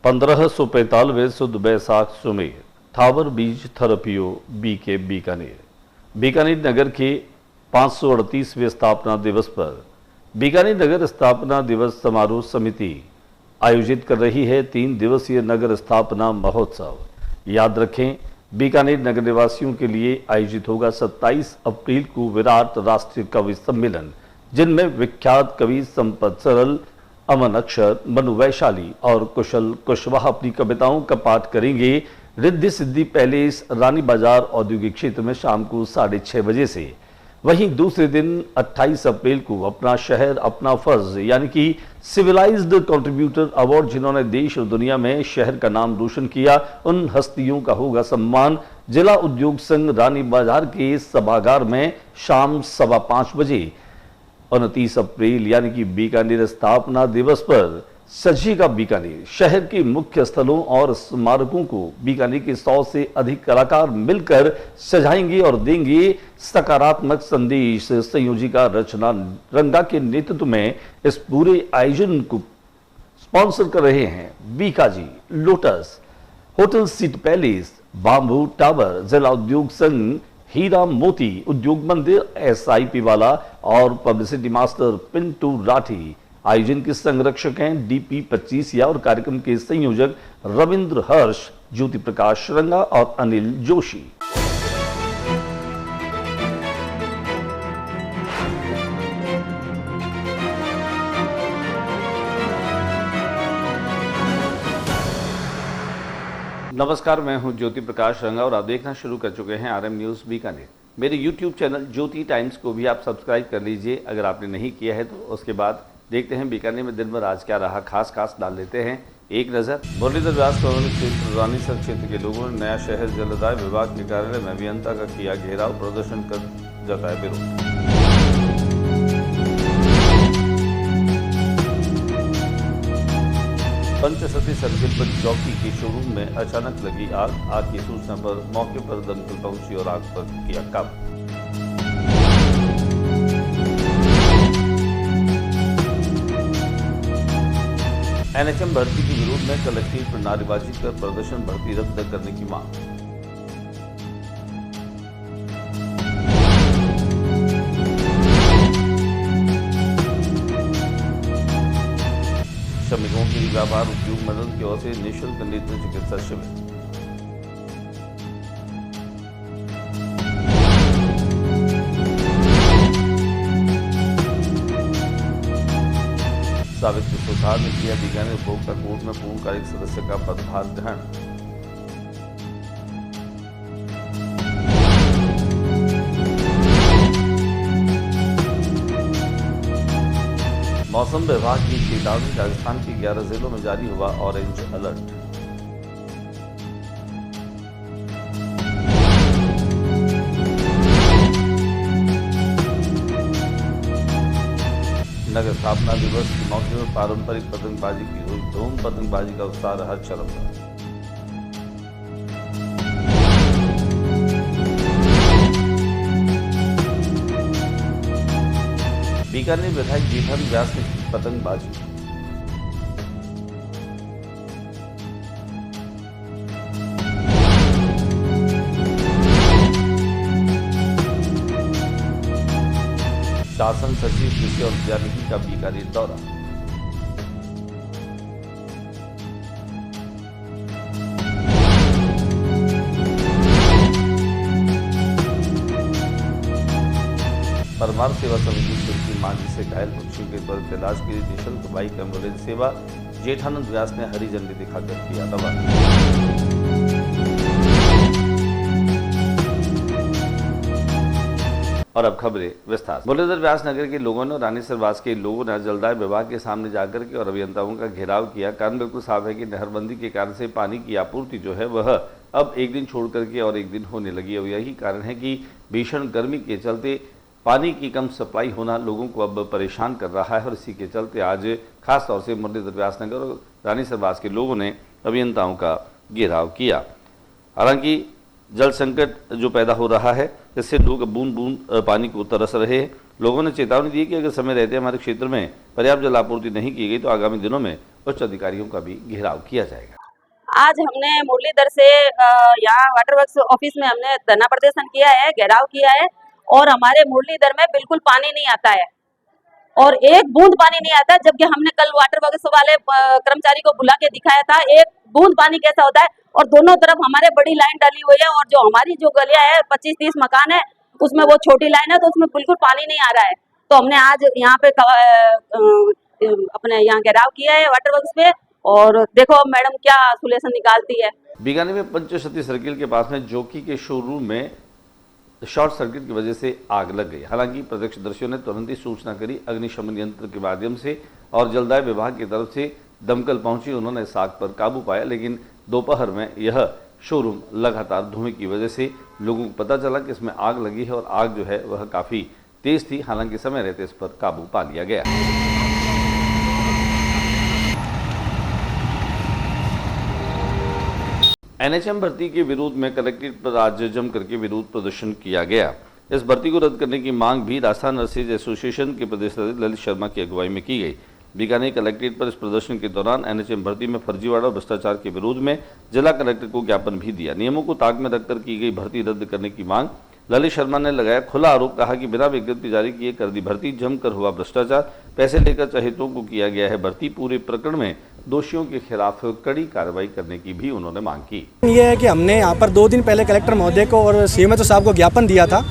1545 सुद बैसाख सुमेर थावर बीज थरपियो बीके बीकानेर। बीकानेर नगर के 538वें स्थापना दिवस पर बीकानेर नगर स्थापना दिवस समारोह समिति आयोजित कर रही है 3 दिवसीय नगर स्थापना महोत्सव। याद रखें, बीकानेर नगर निवासियों के लिए आयोजित होगा 27 अप्रैल को विराट राष्ट्रीय कवि सम्मेलन, जिनमें विख्यात कवि संपत सरल, अमन अक्षर, मनु वैशाली और कुशल कुशवाहा अपनी कविताओं का पाठ करेंगे। रिद्धि सिद्धि पैलेस, रानी बाजार औद्योगिक क्षेत्र में शाम को 6:30 बजे से। वहीं दूसरे दिन 28 अप्रैल को अपना शहर अपना फर्ज यानी कि सिविलाइज्ड कंट्रीब्यूटर अवार्ड, जिन्होंने देश और दुनिया में शहर का नाम रोशन किया, उन हस्तियों का होगा सम्मान। जिला उद्योग संघ रानी बाजार के सभागार में शाम 5:15 बजे 29 अप्रैल यानी कि बीकानेर स्थापना दिवस पर सजेगा बीकानेर। शहर के मुख्य स्थलों और स्मारकों को बीकानेर के 100 से अधिक कलाकार मिलकर सजाएंगे और देंगे सकारात्मक संदेश। संयोजिका रचना रंगा के नेतृत्व में इस पूरे आयोजन को स्पॉन्सर कर रहे हैं Bikaji, lotus, hotel city palace, bamboo tower, जिला उद्योग संघ, हीरा मोती उद्योग मंदिर, SIP वाला और पब्लिसिटी मास्टर पिंटू राठी। आयोजन के संरक्षक हैं DP 25 और कार्यक्रम के संयोजक रविंद्र हर्ष, ज्योति प्रकाश रंगा और अनिल जोशी। नमस्कार, मैं हूं ज्योति प्रकाश रंगा और आप देखना शुरू कर चुके हैं RM न्यूज़ बीकानेर। मेरे YouTube चैनल ज्योति टाइम्स को भी आप सब्सक्राइब कर लीजिए अगर आपने नहीं किया है तो। उसके बाद देखते हैं बीकानेर में दिन भर आज क्या रहा, खास डाल लेते हैं एक नज़र। मुरलीधर व्यास कॉलोनी क्षेत्र रानीसर क्षेत्र के लोगों ने नया शहर जलदाय विभाग के कार्यालय में अभियंता का किया घेराव, प्रदर्शन कर जताया विरोध। पंचसती सर्किल पर चौकी के शोरूम में अचानक लगी आग की सूचना पर मौके पर दमकल पहुंची और आग पर किया काबू। NHM भर्ती के विरोध में कलेक्ट्रेट पर नारेबाजी कर प्रदर्शन, भर्ती रद्द करने की मांग। श्रमिकों के व्यापार उद्योग मंडल की ओर से निःशुल्क नेत्र चिकित्सा शिविर। सावित्री सुथार ने किया बीकानेर उपभोक्ता कोर्ट में पूर्णकालिक सदस्य का पदभार ग्रहण। मौसम विभाग की चेतावनी, राजस्थान के 11 जिलों में जारी हुआ ऑरेंज अलर्ट। नगर स्थापना दिवस के मौके पर पारंपरिक पतंगबाजी की हुई धूम, पतंगबाजी का उत्साह रहा चरम पर। बीकानेर विधायक जेठानी व्यास ने की पतंगबाजी। शासन सचिव कृषि और उद्यानिकी का बीकानेर दौरा। परमार सेवा समिति सुर्खी मांझी से घायल पक्षियों के त्वरित इलाज के लिए निःशुल्क बाइक एम्बुलेंस सेवा। जेठानंद व्यास ने हरी झंडी दिखाकर किया दवा। और अब खबरें विस्तार। मुरलीधर व्यास नगर के लोगों ने, रानीसर वास के लोगों ने जलदाय विभाग के सामने जाकर के और अभियंताओं का घेराव किया। कारण बिल्कुल साफ है कि नहरबंदी के कारण से पानी की आपूर्ति जो है वह अब एक दिन छोड़ करके और एक दिन होने लगी है। यही कारण है कि भीषण गर्मी के चलते पानी की कम सप्लाई होना लोगों को अब परेशान कर रहा है और इसी के चलते आज खास तौर से मुरलीधर व्यास नगर और रानीसर वास के लोगों ने अभियंताओं का घेराव किया। हालांकि जल संकट जो पैदा हो रहा है इससे लोग बूंद बूंद पानी को तरस रहे हैं। लोगों ने चेतावनी दी कि अगर समय रहते हमारे क्षेत्र में पर्याप्त जल आपूर्ति नहीं की गई तो आगामी दिनों में उच्च अधिकारियों का भी घेराव किया जाएगा। आज हमने मुरलीधर से यहाँ वाटर वर्क्स ऑफिस में हमने धरना प्रदर्शन किया है, घेराव किया है और हमारे मुरलीधर में बिल्कुल पानी नहीं आता है और एक बूंद पानी नहीं आता, जबकि हमने कल वाटर वर्क्स वाले कर्मचारी को बुला के दिखाया था एक बूंद पानी कैसा होता है। और दोनों तरफ हमारे बड़ी लाइन डाली हुई है और जो हमारी जो गलियां है 25-30 मकान है उसमें वो छोटी लाइन है, तो उसमें बिल्कुल पानी नहीं आ रहा है। तो हमने आज यहाँ पे अपने यहाँ घेराव किया है वाटर वर्क्स पे और देखो मैडम क्या सोल्यूशन निकालती है। बीकानेर में पंचशती सर्किल के पास में जॉकी के शोरूम में शॉर्ट सर्किट की वजह से आग लग गई। हालांकि प्रत्यक्षदर्शियों ने तुरंत ही सूचना करी अग्निशमन यंत्र के माध्यम से और जलदाय विभाग की तरफ से दमकल पहुंची। उन्होंने इस आग पर काबू पाया, लेकिन दोपहर में यह शोरूम लगातार धुएं की वजह से लोगों को पता चला कि इसमें आग लगी है और आग जो है वह काफ़ी तेज थी। हालांकि समय रहते इस पर काबू पा लिया गया। एनएचएम भर्ती के विरोध में कलेक्ट्रेट पर आज जम करके विरोध प्रदर्शन किया गया। इस भर्ती को रद्द करने की मांग भी राजस्थान नर्सेज एसोसिएशन के प्रदेश अध्यक्ष ललित शर्मा की अगुवाई में की गई। बीकानेर कलेक्ट्रेट पर इस प्रदर्शन के दौरान एनएचएम भर्ती में फर्जीवाड़ा और भ्रष्टाचार के विरोध में जिला कलेक्टर को ज्ञापन भी दिया। नियमों को ताक में रखकर की गई भर्ती रद्द करने की मांग ललित शर्मा ने लगाया खुला आरोप। कहा कि बिना विज्ञप्ति जारी किए कर दी भर्ती, जमकर हुआ भ्रष्टाचार, पैसे लेकर चहेतों को किया गया है भर्ती। पूरे प्रकरण में दोषियों के खिलाफ कड़ी कार्रवाई करने की भी उन्होंने मांग की। ये है कि हमने यहाँ पर 2 दिन पहले कलेक्टर महोदय को और सीएमएचओ साहब को ज्ञापन दिया था।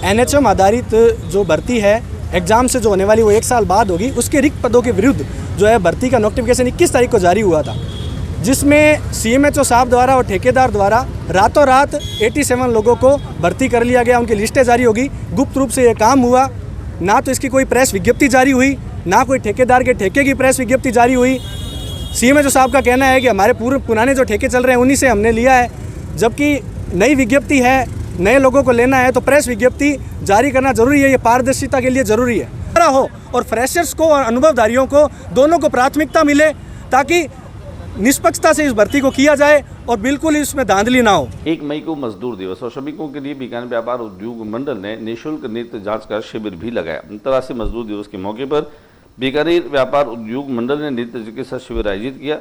एनएचएम आधारित जो भर्ती है एग्जाम से जो होने वाली वो 1 साल बाद होगी, उसके रिक्त पदों के विरुद्ध जो है भर्ती का नोटिफिकेशन 21 तारीख को जारी हुआ था, जिसमें सीएमएचओ साहब द्वारा और ठेकेदार द्वारा रातों रात 87 लोगों को भर्ती कर लिया गया। उनकी लिस्टें जारी होगी। गुप्त रूप से ये काम हुआ, ना तो इसकी कोई प्रेस विज्ञप्ति जारी हुई, ना कोई ठेकेदार के ठेके की प्रेस विज्ञप्ति जारी हुई। सीएमएचओ साहब का कहना है कि हमारे पूर्व पुराने जो ठेके चल रहे हैं उन्हीं से हमने लिया है, जबकि नई विज्ञप्ति है, नए लोगों को लेना है तो प्रेस विज्ञप्ति जारी करना जरूरी है। ये पारदर्शिता के लिए जरूरी है हो और फ्रेशर्स को और अनुभवधारियों को दोनों को प्राथमिकता मिले, ताकि निष्पक्षता से इस भर्ती को किया जाए और बिल्कुल इसमें धांधली ना हो। 1 मई को मजदूर दिवस और श्रमिकों के लिए बीकानेर व्यापार उद्योग मंडल ने निःशुल्क नेत्र जांच का शिविर भी लगाया। अंतर्राष्ट्रीय मजदूर दिवस के मौके पर बीकानेर व्यापार उद्योग मंडल ने नेत्र चिकित्सा शिविर आयोजित किया।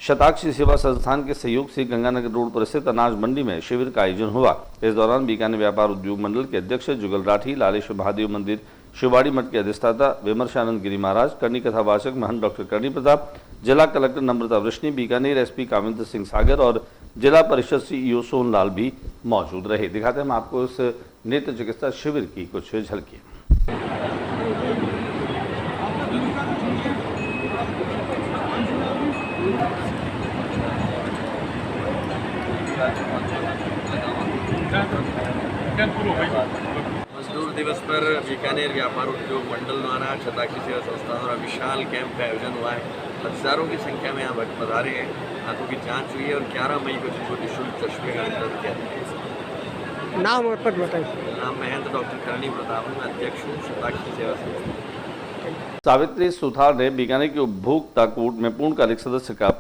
शताक्षी सेवा संस्थान के सहयोग से गंगानगर रोड पर स्थित अनाज मंडी में शिविर का आयोजन हुआ। इस दौरान बीकानेर व्यापार उद्योग मंडल के अध्यक्ष जुगल राठी, लालेश्वर महादेव मंदिर शिवाड़ी मठ के अधिष्ठाता विमर्शानंद गिरी महाराज, करनी कथावाचक महंत डॉक्टर करनी प्रताप, जिला कलेक्टर नम्रता वृष्णि, बीकानेर एसपी काविंद्र सिंह सागर और जिला परिषद सीईओ सोनलाल भी मौजूद रहे। दिखाते हैं हम आपको इस नेत्र चिकित्सा शिविर की कुछ झलकियां। मजदूर दिवस पर बीकानेर व्यापार उद्योग मंडल द्वारा शताक्षी सेवा संस्थान और विशाल कैंप का आयोजन हुआ है। हजारों की संख्या में यहाँ पधारे हैं। हाथों की जांच हुई है और 11 मई को जिनको निःशुल्क चश्मे का वितरण किया गया। नाम और पद बताइए। नाम महंत डॉक्टर करनी प्रताप, मैं अध्यक्ष हूँ शताक्षी सेवा संस्थान। सावित्री सुथार ने बीकानेर के उपभोक्ता कोर्ट में पूर्णकालिक सदस्य का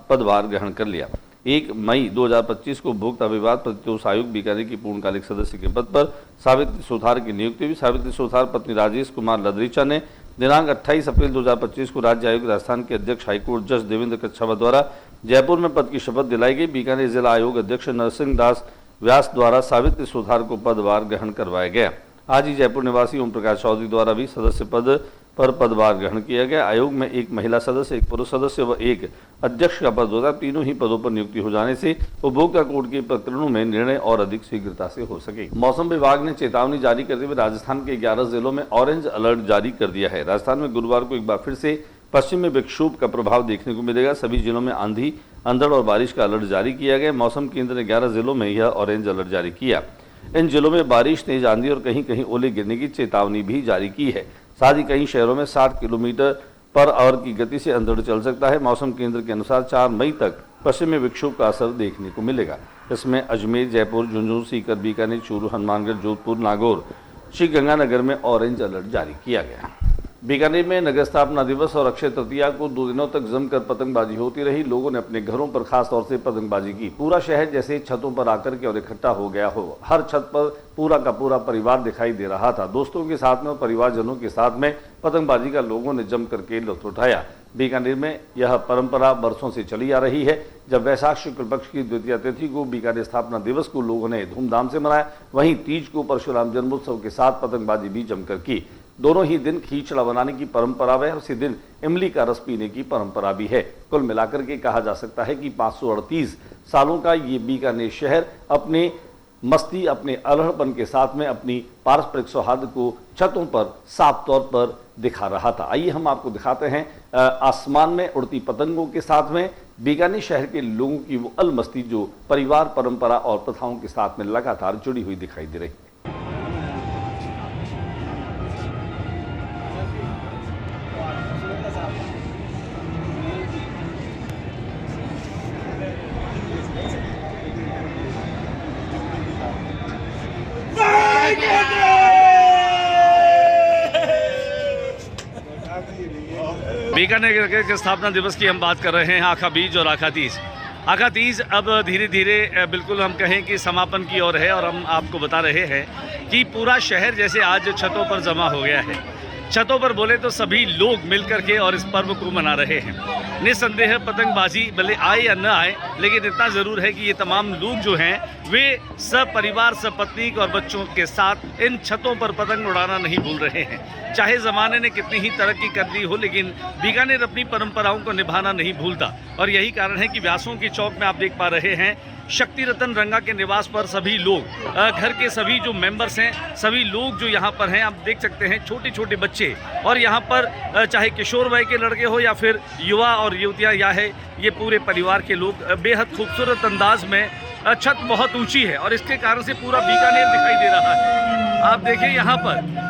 पदभार ग्रहण कर लिया। 1 मई 2025 को उपभोक्ता विवाद प्रतितोष आयोग बीकानेर की पूर्णकालिक सदस्य के पद पर सावित्री सुथार की नियुक्ति हुई। सावित्री सुथार पत्नी राजेश कुमार लदरीचा ने दिनांक 28 अप्रैल 2025 को राज्य आयोग राजस्थान के अध्यक्ष हाईकोर्ट जज देवेंद्र कच्छावा द्वारा जयपुर में पद की शपथ दिलाई गई। बीकानेर जिला आयोग अध्यक्ष नरसिंह दास व्यास द्वारा सावित्री सुथार को पदभार ग्रहण करवाया गया। आज ही जयपुर निवासी ओम प्रकाश चौधरी द्वारा भी सदस्य पद पर पदभार ग्रहण किया गया। आयोग में 1 महिला सदस्य, 1 पुरुष सदस्य व 1 अध्यक्ष का पद होता। तीनों ही पदों पर नियुक्ति हो जाने से उपभोक्ता कोर्ट के प्रकरणों में निर्णय और अधिक शीघ्रता से हो सके। मौसम विभाग ने चेतावनी जारी करते हुए राजस्थान के 11 जिलों में ऑरेंज अलर्ट जारी कर दिया है। राजस्थान में गुरुवार को एक बार फिर से पश्चिम में विक्षोभ का प्रभाव देखने को मिलेगा। सभी जिलों में आंधी, अंधड़ और बारिश का अलर्ट जारी किया गया। मौसम केंद्र ने 11 जिलों में यह ऑरेंज अलर्ट जारी किया। इन जिलों में बारिश, तेज आंधी और कहीं कहीं ओले गिरने की चेतावनी भी जारी की है। साथ ही कई शहरों में 60 किलोमीटर पर आवर की गति से अंधड़ चल सकता है। मौसम केंद्र के अनुसार 4 मई तक पश्चिमी विक्षोभ का असर देखने को मिलेगा। इसमें अजमेर, जयपुर, झुंझुनू, सीकर, बीकानेर, चूरू, हनुमानगढ़, जोधपुर, नागौर, श्रीगंगानगर में ऑरेंज अलर्ट जारी किया गया। बीकानेर में नगर स्थापना दिवस और अक्षय तृतीया को 2 दिनों तक जमकर पतंगबाजी होती रही। लोगों ने अपने घरों पर खास तौर से पतंगबाजी की। पूरा शहर जैसे छतों पर आकर के और इकट्ठा हो गया हो। हर छत पर पूरा का पूरा परिवार दिखाई दे रहा था। दोस्तों के साथ में और परिवारजनों के साथ में पतंगबाजी का लोगों ने जम करके लुत्फ उठाया। बीकानेर में यह परंपरा बरसों से चली आ रही है। जब वैशाख शुक्ल पक्ष की द्वितीया तिथि को बीकानेर स्थापना दिवस को लोगों ने धूमधाम से मनाया, वहीं तीज को परशुराम जन्मोत्सव के साथ पतंगबाजी भी जमकर की। दोनों ही दिन खींचड़ा बनाने की परंपरा व उसी दिन इमली का रस पीने की परंपरा भी है। कुल मिलाकर के कहा जा सकता है कि 538 सालों का ये बीकानेर शहर अपने मस्ती, अपने अलहड़पन के साथ में अपनी पारस्परिक सौहार्द को छतों पर साफ तौर पर दिखा रहा था। आइए हम आपको दिखाते हैं आसमान में उड़ती पतंगों के साथ में बीकानेर शहर के लोगों की वो अलमस्ती जो परिवार, परंपरा और प्रथाओं के साथ में लगातार जुड़ी हुई दिखाई दे रही है। बीकानेर के स्थापना दिवस की हम बात कर रहे हैं। आखा बीज और आखा तीज अब धीरे धीरे बिल्कुल हम कहें कि समापन की ओर है और हम आपको बता रहे हैं कि पूरा शहर जैसे आज छतों पर जमा हो गया है। छतों पर बोले तो सभी लोग मिलकर के और इस पर्व को मना रहे हैं। निस्संदेह पतंगबाजी भले आए या न आए, लेकिन इतना ज़रूर है कि ये तमाम लोग जो हैं वे सब परिवार, सब पत्नी और बच्चों के साथ इन छतों पर पतंग उड़ाना नहीं भूल रहे हैं। चाहे ज़माने ने कितनी ही तरक्की कर ली हो, लेकिन बीकानेर अपनी परंपराओं को निभाना नहीं भूलता। और यही कारण है कि व्यासों की चौक में आप देख पा रहे हैं शक्ति रतन रंगा के निवास पर सभी लोग, घर के सभी जो मेंबर्स हैं, सभी लोग जो यहाँ पर हैं, आप देख सकते हैं छोटे छोटे बच्चे, और यहाँ पर चाहे किशोर वय के लड़के हो या फिर युवा और युवतियाँ, या है ये पूरे परिवार के लोग बेहद खूबसूरत अंदाज में। छत बहुत ऊंची है और इसके कारण से पूरा बीकानेर दिखाई दे रहा है। आप देखिए यहाँ पर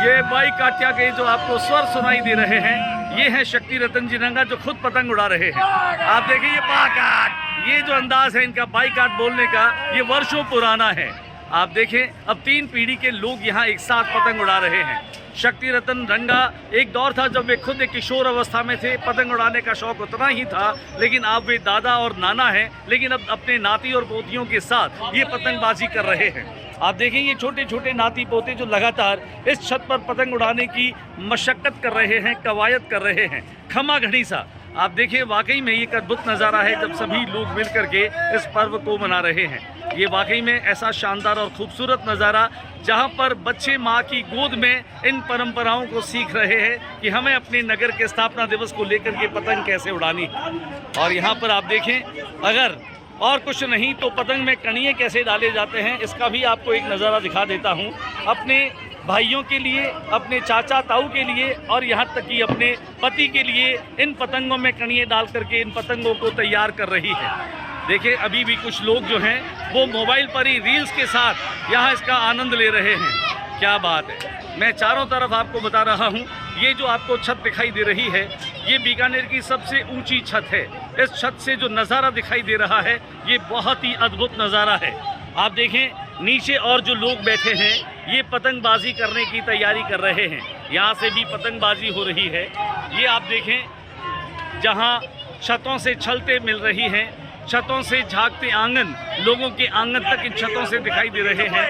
ये बाई काटिया के जो आपको स्वर सुनाई दे रहे हैं, ये हैं शक्ति रतन जी रंगा जो खुद पतंग उड़ा रहे हैं। आप देखिए ये पाकाट, ये जो अंदाज है इनका बाईकाट बोलने का, ये वर्षों पुराना है। आप देखें अब 3 पीढ़ी के लोग यहाँ एक साथ पतंग उड़ा रहे हैं। शक्ति रतन रंगा एक दौर था जब वे खुद एक किशोर अवस्था में थे, पतंग उड़ाने का शौक उतना ही था, लेकिन अब वे दादा और नाना हैं, लेकिन अब अपने नाती और पोतियों के साथ ये पतंगबाजी कर रहे हैं। आप देखें ये छोटे छोटे नाती पोते जो लगातार इस छत पर पतंग उड़ाने की मशक्कत कर रहे हैं, कवायद कर रहे हैं, खमा घड़ी सा। आप देखिए वाकई में ये एक अद्भुत नज़ारा है जब सभी लोग मिलकर के इस पर्व को मना रहे हैं। ये वाकई में ऐसा शानदार और खूबसूरत नज़ारा जहाँ पर बच्चे माँ की गोद में इन परंपराओं को सीख रहे हैं कि हमें अपने नगर के स्थापना दिवस को लेकर के पतंग कैसे उड़ानी है। और यहाँ पर आप देखें, अगर और कुछ नहीं तो पतंग में कणिये कैसे डाले जाते हैं, इसका भी आपको एक नज़ारा दिखा देता हूँ। अपने भाइयों के लिए, अपने चाचा ताऊ के लिए और यहाँ तक कि अपने पति के लिए इन पतंगों में कणिये डाल करके इन पतंगों को तैयार कर रही है। देखिए अभी भी कुछ लोग जो हैं वो मोबाइल पर ही रील्स के साथ यहाँ इसका आनंद ले रहे हैं। क्या बात है। मैं चारों तरफ आपको बता रहा हूँ, ये जो आपको छत दिखाई दे रही है ये बीकानेर की सबसे ऊंची छत है। इस छत से जो नज़ारा दिखाई दे रहा है ये बहुत ही अद्भुत नज़ारा है। आप देखें नीचे और जो लोग बैठे हैं ये पतंगबाजी करने की तैयारी कर रहे हैं। यहाँ से भी पतंगबाजी हो रही है। ये आप देखें जहाँ छतों से छलते मिल रही हैं, छतों से झांकते आंगन, लोगों के आंगन तक इन छतों से दिखाई दे रहे हैं।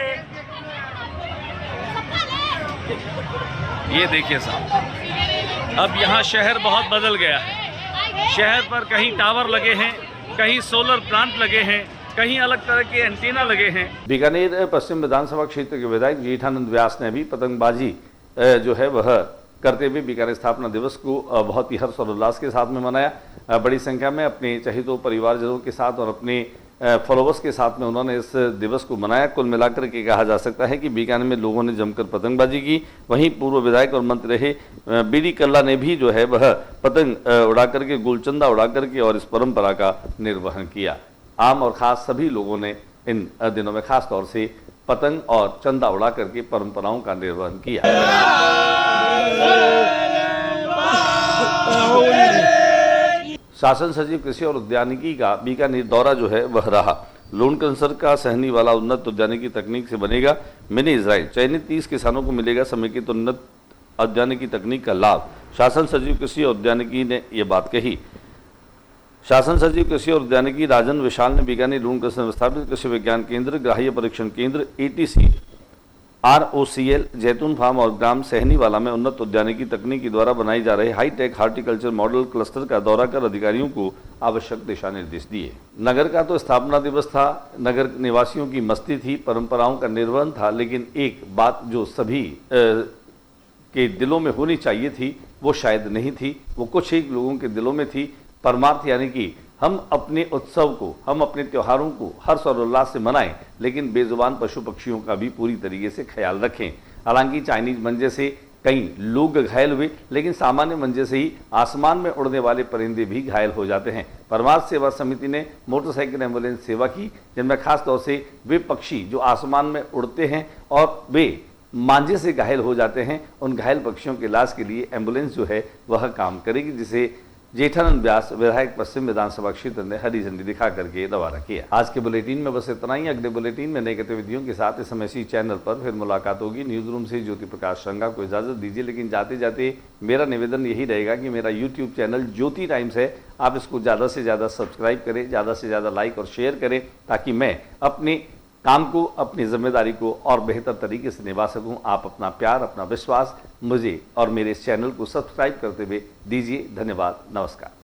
ये देखिए साहब, अब यहाँ शहर बहुत बदल गया है। शहर पर कहीं टावर लगे हैं, कहीं सोलर प्लांट लगे हैं, कहीं अलग तरह के एंटीना लगे हैं। बीकानेर पश्चिम विधानसभा क्षेत्र के विधायक जेठानंद व्यास ने भी पतंगबाजी जो है वह करते हुए बीकानेर स्थापना दिवस को बहुत ही हर्ष और उल्लास के साथ में मनाया। बड़ी संख्या में अपने चहेतों परिवारजनों के साथ और अपने फॉलोवर्स के साथ में उन्होंने इस दिवस को मनाया। कुल मिलाकर के कहा जा सकता है कि बीकानेर में लोगों ने जमकर पतंगबाजी की। वहीं पूर्व विधायक और मंत्री रहे बीडी कल्ला ने भी जो है वह पतंग उड़ा करके, गोलचंदा उड़ा करके और इस परंपरा का निर्वहन किया। आम और ख़ास सभी लोगों ने इन दिनों में खास तौर से पतंग और चंदा उड़ा करके परंपराओं का निर्वहन किया। शासन सचिव कृषि और उद्यानिकी का बीकानेर दौरा जो है वह रहा। लोन कैंसर का सहनी वाला उन्नत उद्यानिकी तकनीक से बनेगा मिनी इजराइल। चयनित 30 किसानों को मिलेगा समेकित उन्नत उद्यानिकी तकनीक का लाभ। शासन सचिव कृषि और उद्यानिकी ने यह बात कही। शासन सचिव कृषि और उद्यानिकी राजन विशाल ने बीकानेर लोन कैंसर में स्थापित कृषि विज्ञान केंद्र, ग्राह्य परीक्षण केंद्र ATC ROCL जैतून फार्म और ग्राम सहनीवाला में उन्नत उद्यानिकी तकनीक द्वारा बनाई जा रहे हाईटेक हार्टिकल्चर मॉडल क्लस्टर का दौरा कर अधिकारियों को आवश्यक दिशा निर्देश दिए। नगर का तो स्थापना दिवस था, नगर निवासियों की मस्ती थी, परंपराओं का निर्वहन था, लेकिन एक बात जो सभी के दिलों में होनी चाहिए थी वो शायद नहीं थी, वो कुछ ही लोगों के दिलों में थी। परमार्थ यानी कि हम अपने उत्सव को, हम अपने त्योहारों को हर्ष और उल्लास से मनाएं, लेकिन बेजुबान पशु पक्षियों का भी पूरी तरीके से ख्याल रखें। हालांकि चाइनीज मंजे से कई लोग घायल हुए, लेकिन सामान्य मंजे से ही आसमान में उड़ने वाले परिंदे भी घायल हो जाते हैं। परमार्थ सेवा समिति ने मोटरसाइकिल एम्बुलेंस सेवा की, जिनमें खास तौर से वे पक्षी जो आसमान में उड़ते हैं और वे मांझे से घायल हो जाते हैं, उन घायल पक्षियों के इलाज के लिए एम्बुलेंस जो है वह काम करेगी, जिसे जेठानंद व्यास विधायक पश्चिम विधानसभा क्षेत्र ने हरी झंडी दिखा करके रवाना किया। आज के बुलेटिन में बस इतना ही। अगले बुलेटिन में नई गतिविधियों के साथ इस समय इसी चैनल पर फिर मुलाकात होगी। न्यूज रूम से ज्योति प्रकाश श्रृंगा को इजाजत दीजिए, लेकिन जाते जाते मेरा निवेदन यही रहेगा कि मेरा यूट्यूब चैनल ज्योति टाइम्स है, आप इसको ज़्यादा से ज़्यादा सब्सक्राइब करें, ज़्यादा से ज़्यादा लाइक और शेयर करें, ताकि मैं अपने काम को, अपनी जिम्मेदारी को और बेहतर तरीके से निभा सकूं। आप अपना प्यार, अपना विश्वास मुझे और मेरे इस चैनल को सब्सक्राइब करते हुए दीजिए। धन्यवाद, नमस्कार।